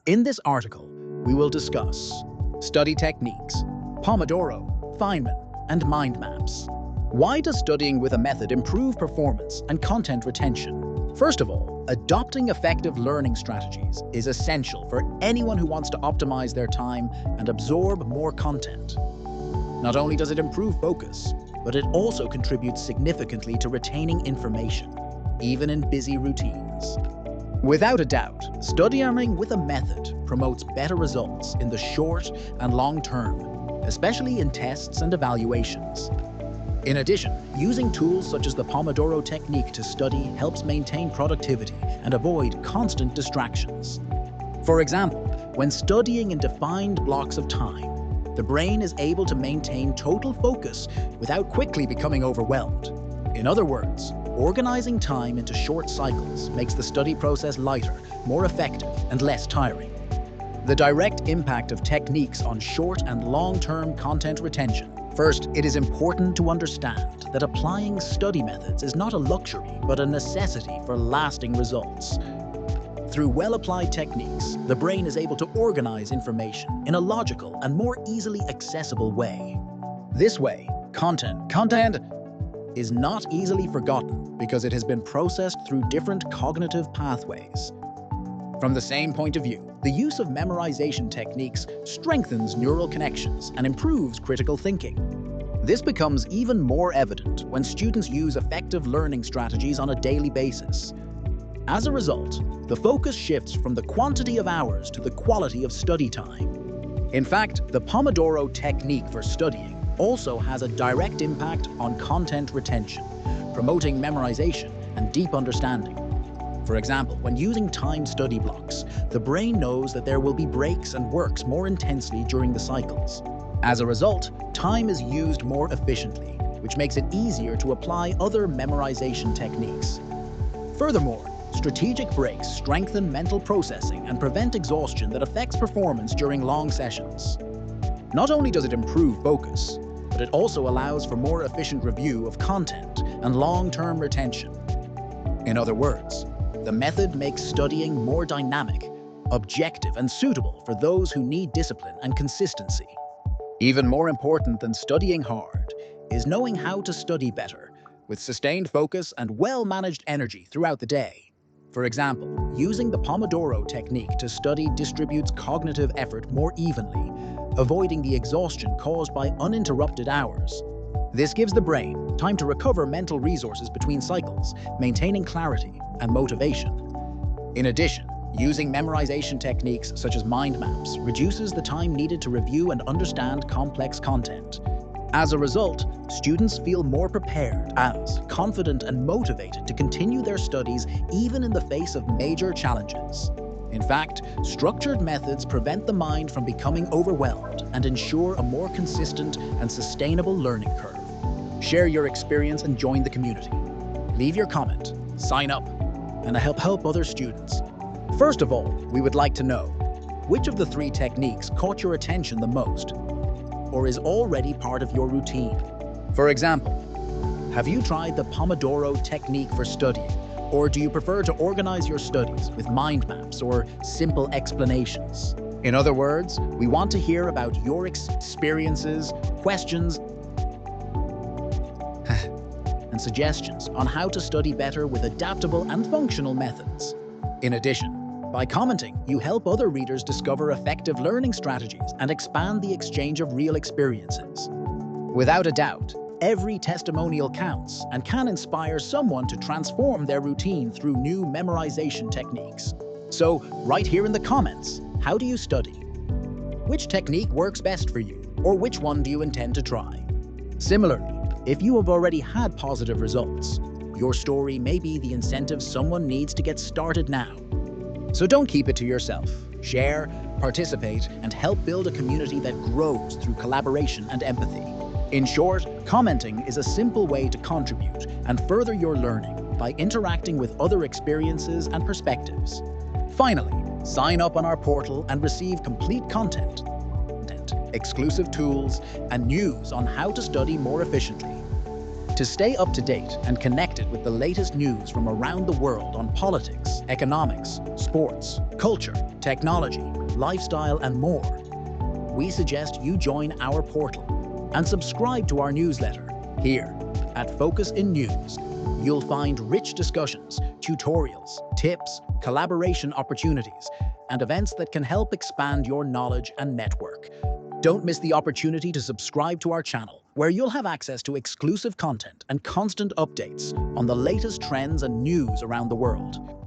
In this article, we will discuss study techniques, Pomodoro, Feynman, and mind maps. Why does studying with a method improve performance and content retention? First of all, adopting effective learning strategies is essential for anyone who wants to optimize their time and absorb more content. Not only does it improve focus, but it also contributes significantly to retaining information, even in busy routines. Without a doubt, studying with a method promotes better results in the short and long term, especially in tests and evaluations. In addition, using tools such as the Pomodoro technique to study helps maintain productivity and avoid constant distractions. For example, when studying in defined blocks of time, the brain is able to maintain total focus without quickly becoming overwhelmed. In other words, organizing time into short cycles makes the study process lighter, more effective, and less tiring. The direct impact of techniques on short and long-term content retention. First, it is important to understand that applying study methods is not a luxury, but a necessity for lasting results. Through well-applied techniques, the brain is able to organize information in a logical and more easily accessible way. This way, content is not easily forgotten because it has been processed through different cognitive pathways. From the same point of view, the use of memorization techniques strengthens neural connections and improves critical thinking. This becomes even more evident when students use effective learning strategies on a daily basis. As a result, the focus shifts from the quantity of hours to the quality of study time. In fact, the Pomodoro technique for studying also has a direct impact on content retention, promoting memorization and deep understanding. For example, when using timed study blocks, the brain knows that there will be breaks and works more intensely during the cycles. As a result, time is used more efficiently, which makes it easier to apply other memorization techniques. Furthermore, strategic breaks strengthen mental processing and prevent exhaustion that affects performance during long sessions. Not only does it improve focus, but it also allows for more efficient review of content and long-term retention. In other words, the method makes studying more dynamic, objective, and suitable for those who need discipline and consistency. Even more important than studying hard is knowing how to study better, with sustained focus and well-managed energy throughout the day. For example, using the Pomodoro technique to study distributes cognitive effort more evenly, avoiding the exhaustion caused by uninterrupted hours. This gives the brain time to recover mental resources between cycles, maintaining clarity and motivation. In addition, using memorization techniques such as mind maps reduces the time needed to review and understand complex content. As a result, students feel more prepared, confident, and motivated to continue their studies even in the face of major challenges. In fact, structured methods prevent the mind from becoming overwhelmed and ensure a more consistent and sustainable learning curve. Share your experience and join the community. Leave your comment, sign up, and help other students. First of all, we would like to know, which of the three techniques caught your attention the most, or is already part of your routine? For example, have you tried the Pomodoro technique for studying, or do you prefer to organize your studies with mind maps or simple explanations? In other words, we want to hear about your experiences, questions, and suggestions on how to study better with adaptable and functional methods. In addition, by commenting, you help other readers discover effective learning strategies and expand the exchange of real experiences. Without a doubt, every testimonial counts and can inspire someone to transform their routine through new memorization techniques. So, right here in the comments, how do you study? Which technique works best for you, or which one do you intend to try? Similarly, if you have already had positive results, your story may be the incentive someone needs to get started now. So don't keep it to yourself. Share, participate, and help build a community that grows through collaboration and empathy. In short, commenting is a simple way to contribute and further your learning by interacting with other experiences and perspectives. Finally, sign up on our portal and receive complete content, exclusive tools, and news on how to study more efficiently. To stay up to date and connected with the latest news from around the world on politics, economics, sports, culture, technology, lifestyle, and more, we suggest you join our portal and subscribe to our newsletter. Here, at Focus in News, you'll find rich discussions, tutorials, tips, collaboration opportunities, and events that can help expand your knowledge and network. Don't miss the opportunity to subscribe to our channel, where you'll have access to exclusive content and constant updates on the latest trends and news around the world.